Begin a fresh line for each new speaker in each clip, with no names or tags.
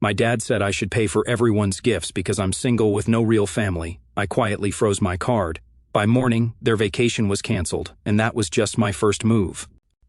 My dad said I should pay for everyone's gifts because I'm single with no real family. I quietly froze my card. By morning, their vacation was canceled, and that was just my first move.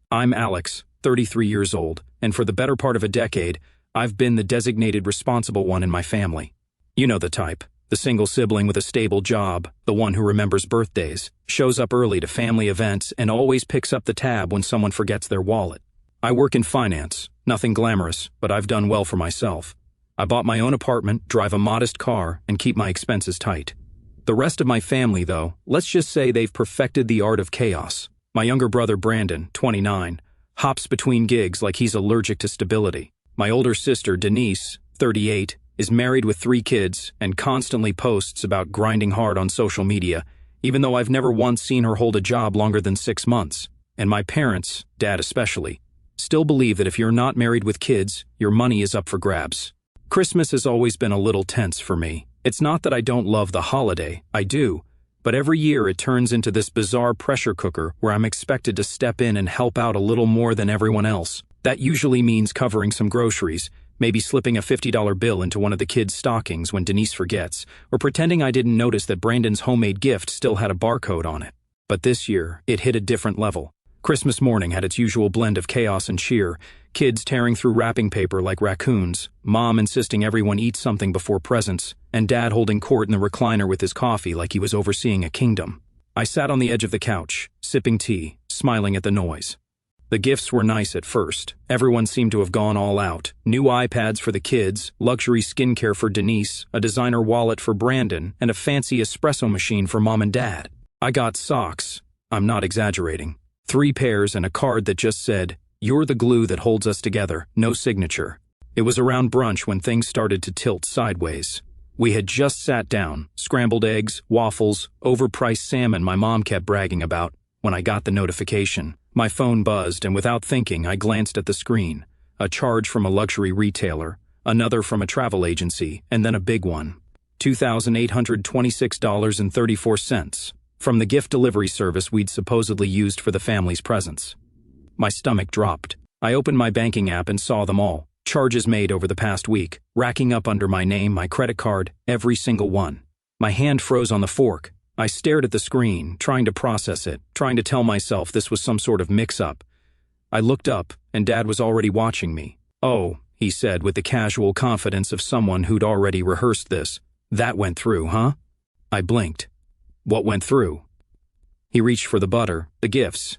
I'm Alex, 33 years old, and for the better part of a decade, I've been the designated responsible one in my family. You know the type. The single sibling with a stable job, the one who remembers birthdays, shows up early to family events, and always picks up the tab when someone forgets their wallet. I work in finance, nothing glamorous, but I've done well for myself. I bought my own apartment, drive a modest car, and keep my expenses tight. The rest of my family, though, let's just say they've perfected the art of chaos. My younger brother Brandon, 29, hops between gigs like he's allergic to stability. My older sister Denise, 38, is married with 3 kids and constantly posts about grinding hard on social media, even though I've never once seen her hold a job longer than 6 months. And my parents, Dad especially, still believe that if you're not married with kids, your money is up for grabs. Christmas has always been a little tense for me. It's not that I don't love the holiday, I do, but every year it turns into this bizarre pressure cooker where I'm expected to step in and help out a little more than everyone else. That usually means covering some groceries, maybe slipping a $50 bill into one of the kids' stockings when Denise forgets, or pretending I didn't notice that Brandon's homemade gift still had a barcode on it. But this year, it hit a different level. Christmas morning had its usual blend of chaos and cheer, kids tearing through wrapping paper like raccoons, Mom insisting everyone eat something before presents, and Dad holding court in the recliner with his coffee like he was overseeing a kingdom. I sat on the edge of the couch, sipping tea, smiling at the noise. The gifts were nice at first. Everyone seemed to have gone all out. New iPads for the kids, luxury skincare for Denise, a designer wallet for Brandon, and a fancy espresso machine for Mom and Dad. I got socks. I'm not exaggerating. 3 pairs and a card that just said, "You're the glue that holds us together," no signature. It was around brunch when things started to tilt sideways. We had just sat down, scrambled eggs, waffles, overpriced salmon my mom kept bragging about, when I got the notification. My phone buzzed, and without thinking, I glanced at the screen. A charge from a luxury retailer, another from a travel agency, and then a big one. $2,826.34. From the gift delivery service we'd supposedly used for the family's presents. My stomach dropped. I opened my banking app and saw them all. Charges made over the past week, racking up under my name, my credit card, every single one. My hand froze on the fork. I stared at the screen, trying to process it, trying to tell myself this was some sort of mix-up. I looked up, and Dad was already watching me. "Oh," he said with the casual confidence of someone who'd already rehearsed this. "That went through, huh?" I blinked. "What went through?" He reached for the butter, the gifts.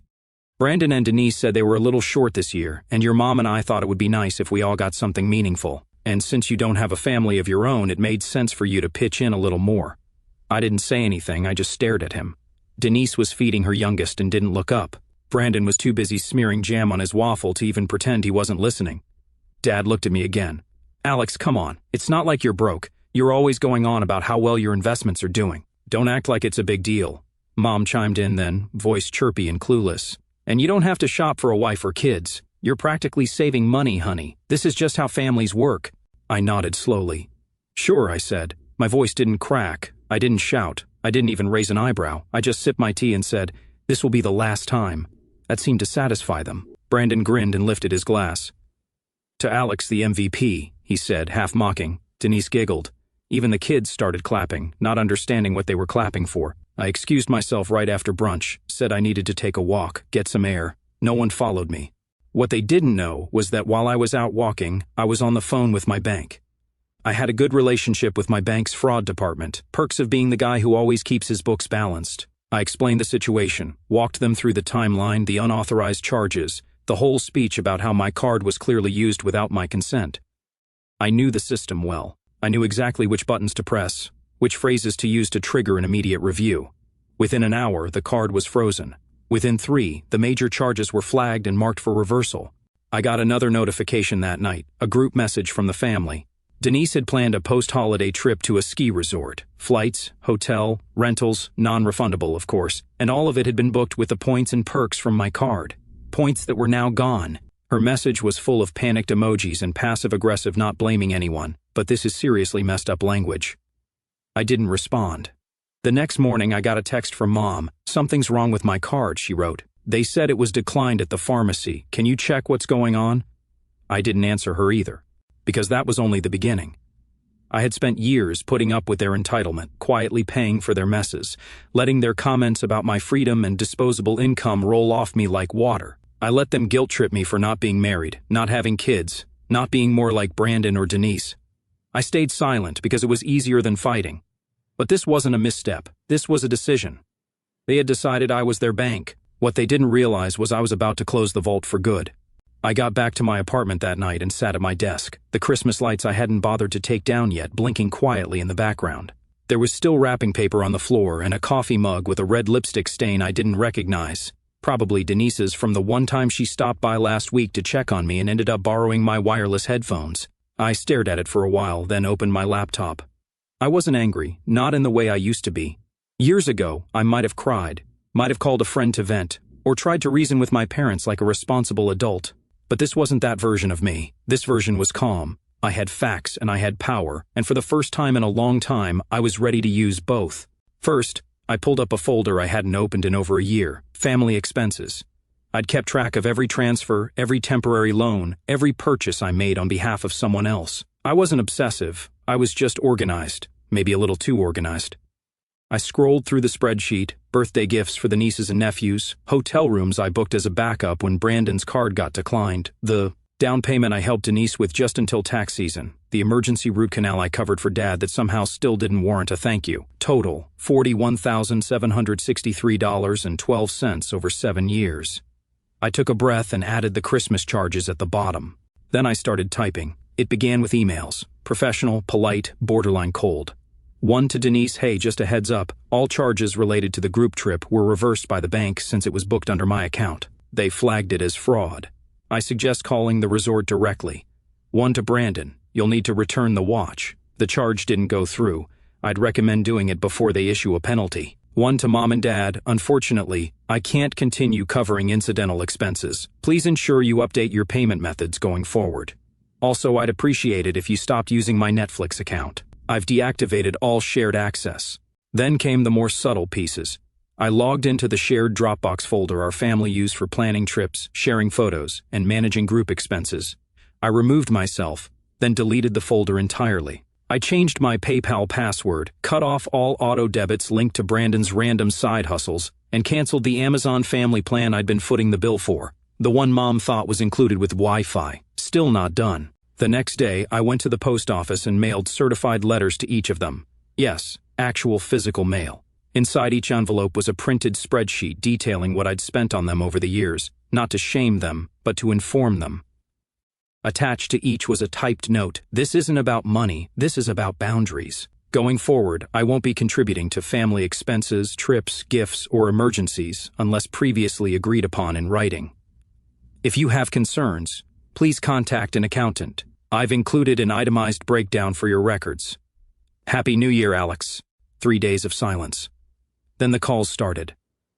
"Brandon and Denise said they were a little short this year, and your mom and I thought it would be nice if we all got something meaningful. And since you don't have a family of your own, it made sense for you to pitch in a little more." I didn't say anything, I just stared at him. Denise was feeding her youngest and didn't look up. Brandon was too busy smearing jam on his waffle to even pretend he wasn't listening. Dad looked at me again. "Alex, come on. It's not like you're broke. You're always going on about how well your investments are doing. Don't act like it's a big deal." Mom chimed in then, voice chirpy and clueless. "And you don't have to shop for a wife or kids. You're practically saving money, honey. This is just how families work." I nodded slowly. "Sure," I said. My voice didn't crack. I didn't shout. I didn't even raise an eyebrow. I just sipped my tea and said, "This will be the last time." That seemed to satisfy them. Brandon grinned and lifted his glass. "To Alex, the MVP," he said, half mocking. Denise giggled. Even the kids started clapping, not understanding what they were clapping for. I excused myself right after brunch, said I needed to take a walk, get some air. No one followed me. What they didn't know was that while I was out walking, I was on the phone with my bank. I had a good relationship with my bank's fraud department, perks of being the guy who always keeps his books balanced. I explained the situation, walked them through the timeline, the unauthorized charges, the whole speech about how my card was clearly used without my consent. I knew the system well. I knew exactly which buttons to press, which phrases to use to trigger an immediate review. Within an hour, the card was frozen. Within 3, the major charges were flagged and marked for reversal. I got another notification that night, a group message from the family. Denise had planned a post-holiday trip to a ski resort. Flights, hotel, rentals, non-refundable, of course, and all of it had been booked with the points and perks from my card. Points that were now gone. Her message was full of panicked emojis and passive-aggressive not blaming anyone, but this is seriously messed up language. I didn't respond. The next morning I got a text from Mom. "Something's wrong with my card," she wrote. "They said it was declined at the pharmacy. Can you check what's going on?" I didn't answer her either. because that was only the beginning. I had spent years putting up with their entitlement, quietly paying for their messes, letting their comments about my freedom and disposable income roll off me like water. I let them guilt-trip me for not being married, not having kids, not being more like Brandon or Denise. I stayed silent because it was easier than fighting. But this wasn't a misstep. This was a decision. They had decided I was their bank. What they didn't realize was I was about to close the vault for good. I got back to my apartment that night and sat at my desk, the Christmas lights I hadn't bothered to take down yet blinking quietly in the background. There was still wrapping paper on the floor and a coffee mug with a red lipstick stain I didn't recognize. Probably Denise's from the one time she stopped by last week to check on me and ended up borrowing my wireless headphones. I stared at it for a while, then opened my laptop. I wasn't angry, not in the way I used to be. Years ago, I might have cried, might have called a friend to vent, or tried to reason with my parents like a responsible adult. But this wasn't that version of me. This version was calm. I had facts and I had power, and for the first time in a long time, I was ready to use both. First, I pulled up a folder I hadn't opened in over a year, family expenses. I'd kept track of every transfer, every temporary loan, every purchase I made on behalf of someone else. I wasn't obsessive, I was just organized, maybe a little too organized. I scrolled through the spreadsheet, birthday gifts for the nieces and nephews, hotel rooms I booked as a backup when Brandon's card got declined, the down payment I helped Denise with just until tax season, the emergency root canal I covered for Dad that somehow still didn't warrant a thank you. Total, $41,763.12 over 7 years. I took a breath and added the Christmas charges at the bottom. Then I started typing. It began with emails, professional, polite, borderline cold. One to Denise, hey, just a heads up, all charges related to the group trip were reversed by the bank since it was booked under my account. They flagged it as fraud. I suggest calling the resort directly. One to Brandon, you'll need to return the watch. The charge didn't go through. I'd recommend doing it before they issue a penalty. One to Mom and Dad, unfortunately, I can't continue covering incidental expenses. Please ensure you update your payment methods going forward. Also, I'd appreciate it if you stopped using my Netflix account. I've deactivated all shared access. Then came the more subtle pieces. I logged into the shared Dropbox folder our family used for planning trips, sharing photos, and managing group expenses. I removed myself, then deleted the folder entirely. I changed my PayPal password, cut off all auto debits linked to Brandon's random side hustles, and canceled the Amazon family plan I'd been footing the bill for. The one Mom thought was included with Wi-Fi. Still not done. The next day, I went to the post office and mailed certified letters to each of them. Yes, actual physical mail. Inside each envelope was a printed spreadsheet detailing what I'd spent on them over the years, not to shame them, but to inform them. Attached to each was a typed note. This isn't about money, this is about boundaries. Going forward, I won't be contributing to family expenses, trips, gifts, or emergencies unless previously agreed upon in writing. If you have concerns, please contact an accountant. I've included an itemized breakdown for your records. Happy New Year, Alex. 3 days of silence. Then the calls started.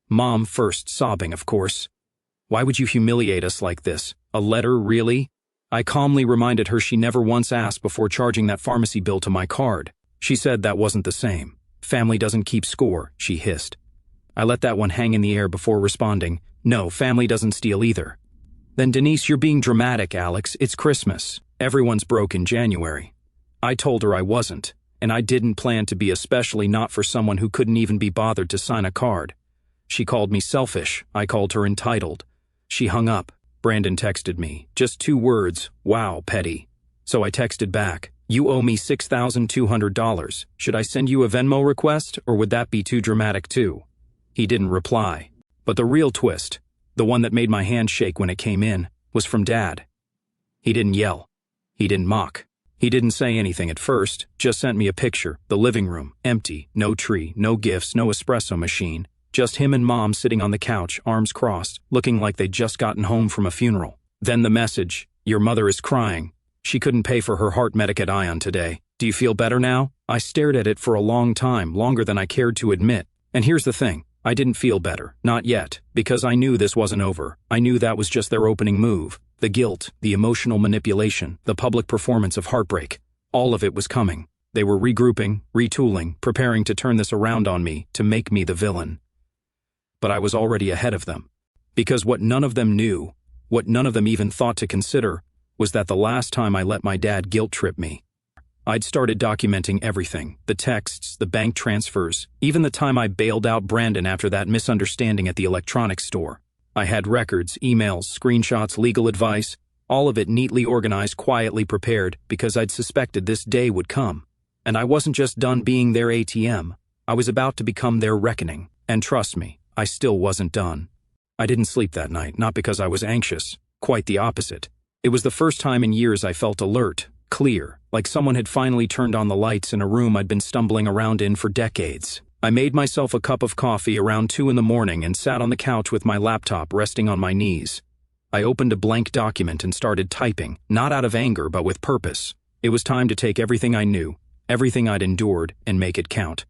Mom first, sobbing, of course. Why would you humiliate us like this? A letter, really? I calmly reminded her she never once asked before charging that pharmacy bill to my card. She said that wasn't the same. Family doesn't keep score, she hissed. I let that one hang in the air before responding, no, family doesn't steal either. Then Denise, you're being dramatic, Alex. It's Christmas. Everyone's broke in January. I told her I wasn't, and I didn't plan to be, especially not for someone who couldn't even be bothered to sign a card. She called me selfish. I called her entitled. She hung up. Brandon texted me. Just 2 words. Wow, petty. So I texted back. You owe me $6,200. Should I send you a Venmo request, or would that be too dramatic too? He didn't reply. But the real twist, the one that made my hand shake when it came in, was from Dad. He didn't yell. He didn't mock. He didn't say anything at first, just sent me a picture, the living room, empty, no tree, no gifts, no espresso machine, just him and Mom sitting on the couch, arms crossed, looking like they'd just gotten home from a funeral. Then the message, your mother is crying. She couldn't pay for her heart medic at Ion today. Do you feel better now? I stared at it for a long time, longer than I cared to admit. And here's the thing. I didn't feel better, not yet, because I knew this wasn't over. I knew that was just their opening move. The guilt, the emotional manipulation, the public performance of heartbreak, all of it was coming. They were regrouping, retooling, preparing to turn this around on me, to make me the villain. But I was already ahead of them. Because what none of them knew, what none of them even thought to consider, was that the last time I let my dad guilt-trip me. I'd started documenting everything, the texts, the bank transfers, even the time I bailed out Brandon after that misunderstanding at the electronics store. I had records, emails, screenshots, legal advice, all of it neatly organized, quietly prepared, because I'd suspected this day would come. And I wasn't just done being their ATM. I was about to become their reckoning. And trust me, I still wasn't done. I didn't sleep that night, not because I was anxious. Quite the opposite. It was the first time in years I felt alert, clear, like someone had finally turned on the lights in a room I'd been stumbling around in for decades. I made myself a cup of coffee around 2 in the morning and sat on the couch with my laptop resting on my knees. I opened a blank document and started typing, not out of anger but with purpose. It was time to take everything I knew, everything I'd endured, and make it count.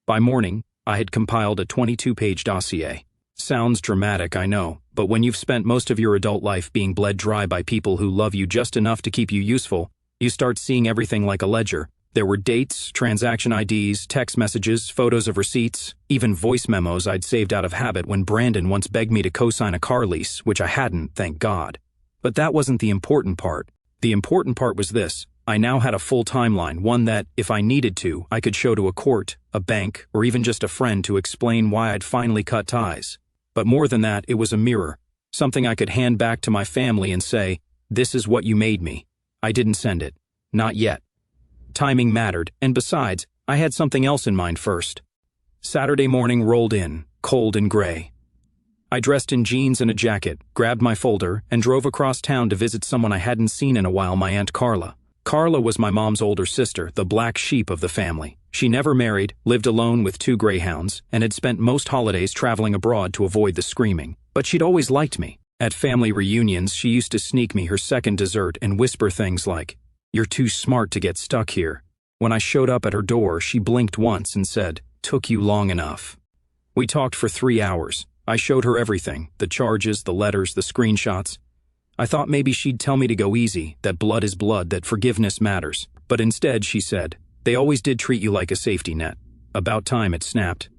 By morning, I had compiled a 22-page dossier. Sounds dramatic, I know, but when you've spent most of your adult life being bled dry by people who love you just enough to keep you useful, you start seeing everything like a ledger. There were dates, transaction IDs, text messages, photos of receipts, even voice memos I'd saved out of habit when Brandon once begged me to co-sign a car lease, which I hadn't, thank God. But that wasn't the important part. The important part was this. I now had a full timeline, one that, if I needed to, I could show to a court, a bank, or even just a friend to explain why I'd finally cut ties. But more than that, it was a mirror, something I could hand back to my family and say, "This is what you made me." I didn't send it. Not yet. Timing mattered, and besides, I had something else in mind first. Saturday morning rolled in, cold and gray. I dressed in jeans and a jacket, grabbed my folder, and drove across town to visit someone I hadn't seen in a while, my Aunt Carla. Carla was my mom's older sister, the black sheep of the family. She never married, lived alone with 2 greyhounds, and had spent most holidays traveling abroad to avoid the screaming. But she'd always liked me. At family reunions, she used to sneak me her second dessert and whisper things like, "You're too smart to get stuck here." When I showed up at her door, she blinked once and said, "Took you long enough." We talked for 3 hours. I showed her everything, the charges, the letters, the screenshots. I thought maybe she'd tell me to go easy, that blood is blood, that forgiveness matters. But instead, she said, "They always did treat you like a safety net." About time it snapped.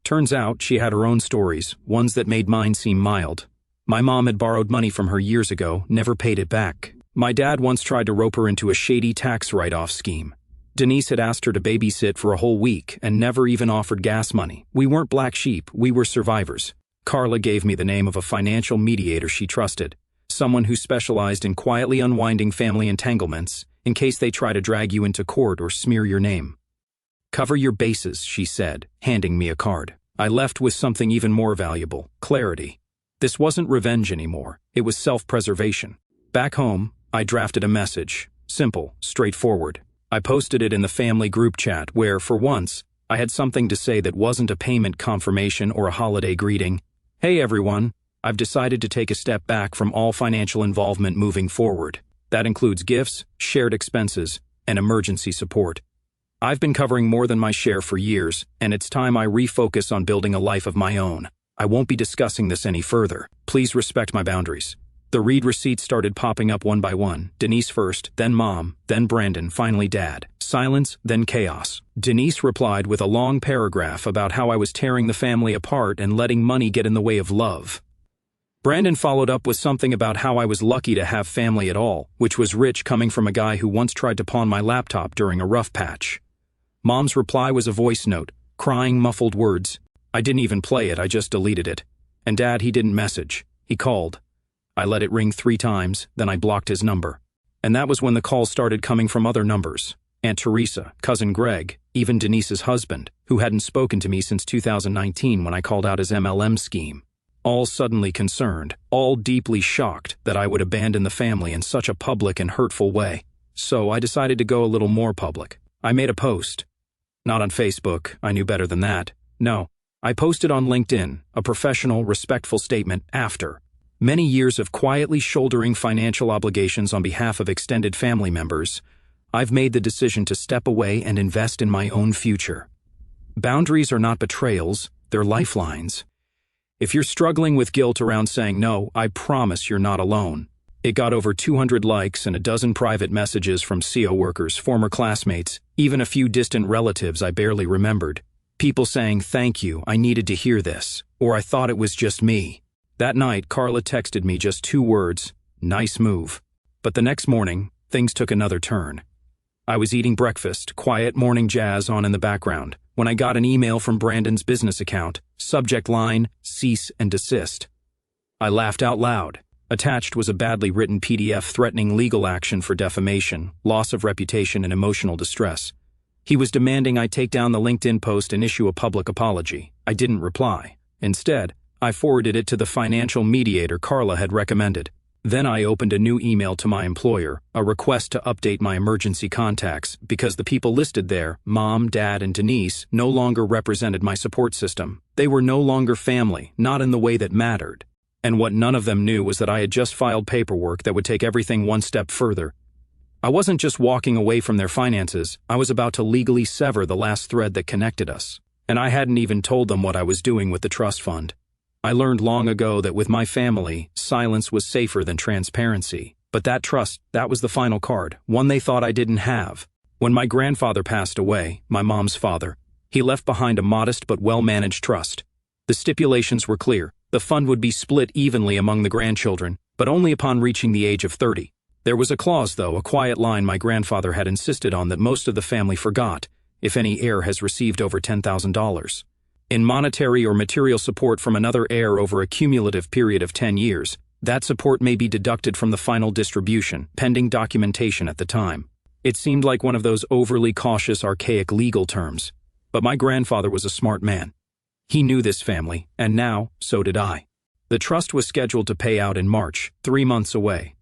Turns out she had her own stories, ones that made mine seem mild. My mom had borrowed money from her years ago, never paid it back. My dad once tried to rope her into a shady tax write-off scheme. Denise had asked her to babysit for a whole week and never even offered gas money. We weren't black sheep, we were survivors. Carla gave me the name of a financial mediator she trusted, someone who specialized in quietly unwinding family entanglements in case they try to drag you into court or smear your name. "Cover your bases," she said, handing me a card. I left with something even more valuable, clarity. This wasn't revenge anymore, it was self-preservation. Back home, I drafted a message, simple, straightforward. I posted it in the family group chat where, for once, I had something to say that wasn't a payment confirmation or a holiday greeting. "Hey everyone, I've decided to take a step back from all financial involvement moving forward. That includes gifts, shared expenses, and emergency support. I've been covering more than my share for years, and it's time I refocus on building a life of my own. I won't be discussing this any further. Please respect my boundaries." The read receipts started popping up one by one. Denise first, then Mom, then Brandon, finally Dad. Silence, then chaos. Denise replied with a long paragraph about how I was tearing the family apart and letting money get in the way of love. Brandon followed up with something about how I was lucky to have family at all, which was rich coming from a guy who once tried to pawn my laptop during a rough patch. Mom's reply was a voice note, crying muffled words. I didn't even play it, I just deleted it. And Dad, he didn't message. He called. I let it ring 3 times, then I blocked his number. And that was when the calls started coming from other numbers. Aunt Teresa, Cousin Greg, even Denise's husband, who hadn't spoken to me since 2019 when I called out his MLM scheme. All suddenly concerned, all deeply shocked that I would abandon the family in such a public and hurtful way. So I decided to go a little more public. I made a post. Not on Facebook, I knew better than that. No, I posted on LinkedIn, a professional, respectful statement after many years of quietly shouldering financial obligations on behalf of extended family members. I've made the decision to step away and invest in my own future. Boundaries are not betrayals, they're lifelines. If you're struggling with guilt around saying no, I promise you're not alone. It got over 200 likes and a dozen private messages from CO workers, former classmates, even a few distant relatives I barely remembered. People saying, "Thank you, I needed to hear this," or "I thought it was just me." That night, Carla texted me just 2 words, "Nice move." But the next morning, things took another turn. I was eating breakfast, quiet morning jazz on in the background, when I got an email from Brandon's business account, subject line, cease and desist. I laughed out loud. Attached was a badly written PDF threatening legal action for defamation, loss of reputation, and emotional distress. He was demanding I take down the LinkedIn post and issue a public apology. I didn't reply. Instead, I forwarded it to the financial mediator Carla had recommended. Then I opened a new email to my employer, a request to update my emergency contacts because the people listed there, Mom, Dad, and Denise, no longer represented my support system. They were no longer family, not in the way that mattered. And what none of them knew was that I had just filed paperwork that would take everything one step further. I wasn't just walking away from their finances, I was about to legally sever the last thread that connected us. And I hadn't even told them what I was doing with the trust fund. I learned long ago that with my family, silence was safer than transparency. But that trust, that was the final card, one they thought I didn't have. When my grandfather passed away, my mom's father, he left behind a modest but well-managed trust. The stipulations were clear. The fund would be split evenly among the grandchildren, but only upon reaching the age of 30. There was a clause, though, a quiet line my grandfather had insisted on that most of the family forgot, if any heir has received over $10,000. In monetary or material support from another heir over a cumulative period of 10 years, that support may be deducted from the final distribution, pending documentation at the time. It seemed like one of those overly cautious, archaic legal terms. But my grandfather was a smart man. He knew this family, and now, so did I. The trust was scheduled to pay out in March, 3 months away.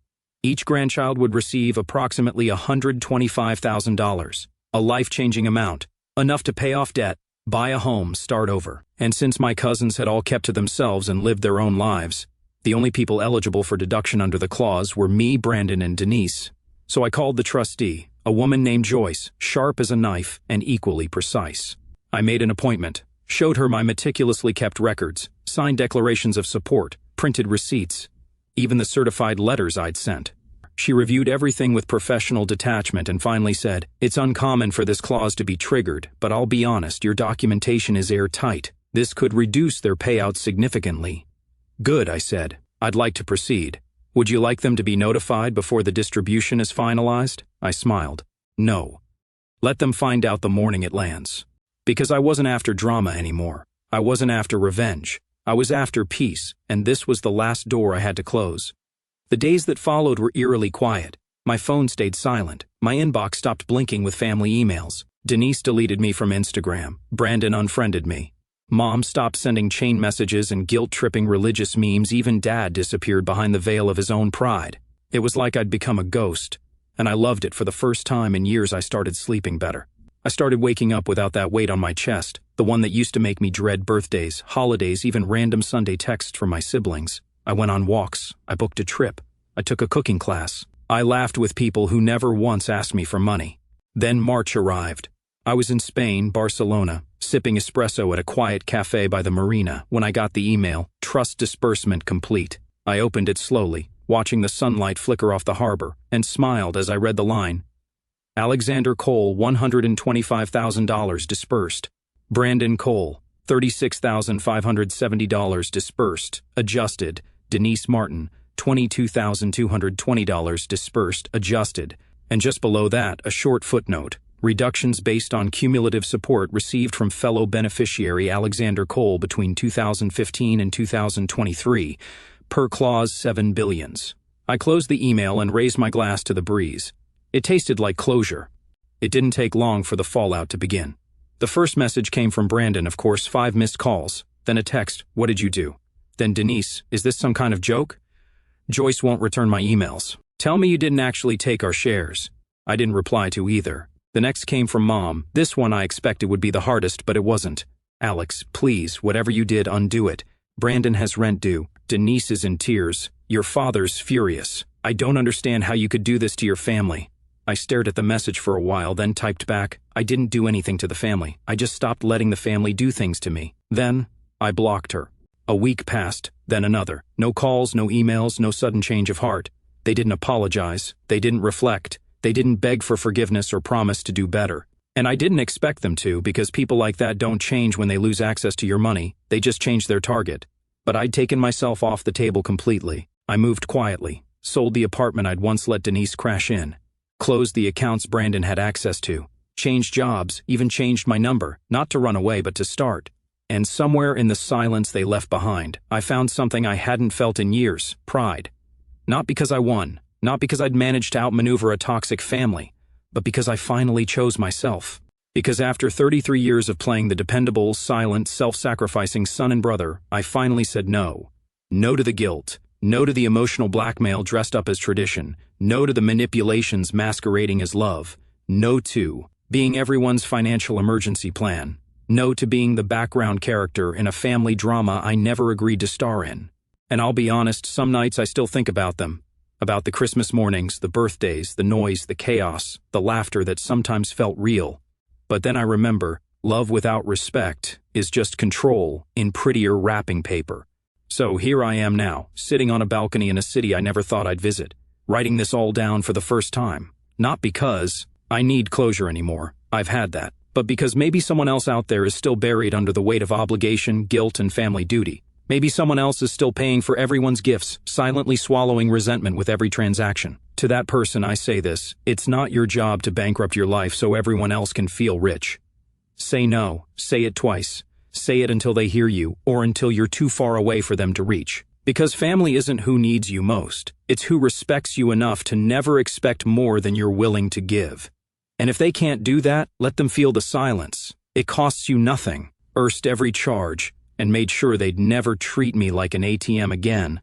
Each grandchild would receive approximately $125,000, a life-changing amount, enough to pay off debt, buy a home, start over. And since my cousins had all kept to themselves and lived their own lives, the only people eligible for deduction under the clause were me, Brandon, and Denise. So I called the trustee, a woman named Joyce, sharp as a knife and equally precise. I made an appointment, showed her my meticulously kept records, signed declarations of support, printed receipts, even the certified letters I'd sent. She reviewed everything with professional detachment and finally said, "It's uncommon for this clause to be triggered, but I'll be honest, your documentation is airtight. This could reduce their payouts significantly." "Good," I said. "I'd like to proceed. Would you like them to be notified before the distribution is finalized?" I smiled. "No. Let them find out the morning it lands." Because I wasn't after drama anymore. I wasn't after revenge. I was after peace, and this was the last door I had to close. The days that followed were eerily quiet. My phone stayed silent. My inbox stopped blinking with family emails. Denise deleted me from Instagram. Brandon unfriended me. Mom stopped sending chain messages and guilt-tripping religious memes. Even Dad disappeared behind the veil of his own pride. It was like I'd become a ghost, and I loved it. For the first time in years, I started sleeping better. I started waking up without that weight on my chest, the one that used to make me dread birthdays, holidays, even random Sunday texts from my siblings. I went on walks. I booked a trip. I took a cooking class. I laughed with people who never once asked me for money. Then March arrived. I was in Spain, Barcelona, sipping espresso at a quiet cafe by the marina when I got the email, "Trust disbursement complete." I opened it slowly, watching the sunlight flicker off the harbor, and smiled as I read the line. Alexander Cole, $125,000 disbursed. Brandon Cole, $36,570 disbursed, adjusted. Denise Martin, $22,220 disbursed, adjusted. And just below that, a short footnote. Reductions based on cumulative support received from fellow beneficiary Alexander Cole between 2015 and 2023, per clause 7 billions. I closed the email and raised my glass to the breeze. It tasted like closure. It didn't take long for the fallout to begin. The first message came from Brandon, of course, 5 missed calls. Then a text, "What did you do?" Then Denise, "Is this some kind of joke?" Joyce won't return my emails. "Tell me you didn't actually take our shares." I didn't reply to either. The next came from Mom. This one I expected would be the hardest, but it wasn't. "Alex, please, whatever you did, undo it. Brandon has rent due. Denise is in tears. Your father's furious. I don't understand how you could do this to your family." I stared at the message for a while, then typed back, "I didn't do anything to the family. I just stopped letting the family do things to me." Then, I blocked her. A week passed, then another. No calls, no emails, no sudden change of heart. They didn't apologize. They didn't reflect. They didn't beg for forgiveness or promise to do better. And I didn't expect them to, because people like that don't change when they lose access to your money. They just change their target. But I'd taken myself off the table completely. I moved quietly. Sold the apartment I'd once let Denise crash in. Closed the accounts Brandon had access to. Changed jobs, even changed my number, not to run away but to start. And somewhere in the silence they left behind, I found something I hadn't felt in years: pride. Not because I won, not because I'd managed to outmaneuver a toxic family, but because I finally chose myself. Because after 33 years of playing the dependable, silent, self-sacrificing son and brother, I finally said no. No to the guilt. No to the emotional blackmail dressed up as tradition. No to the manipulations masquerading as love. No to being everyone's financial emergency plan. No to being the background character in a family drama I never agreed to star in. And I'll be honest, some nights I still think about them. About the Christmas mornings, the birthdays, the noise, the chaos, the laughter that sometimes felt real. But then I remember, love without respect is just control in prettier wrapping paper. So here I am now, sitting on a balcony in a city I never thought I'd visit, writing this all down for the first time. Not because I need closure anymore, I've had that, but because maybe someone else out there is still buried under the weight of obligation, guilt, and family duty. Maybe someone else is still paying for everyone's gifts, silently swallowing resentment with every transaction. To that person I say this: it's not your job to bankrupt your life so everyone else can feel rich. Say no, say it twice. Say it until they hear you, or until you're too far away for them to reach. Because family isn't who needs you most, it's who respects you enough to never expect more than you're willing to give. And if they can't do that, let them feel the silence. It costs you nothing. Erased every charge, and made sure they'd never treat me like an ATM again.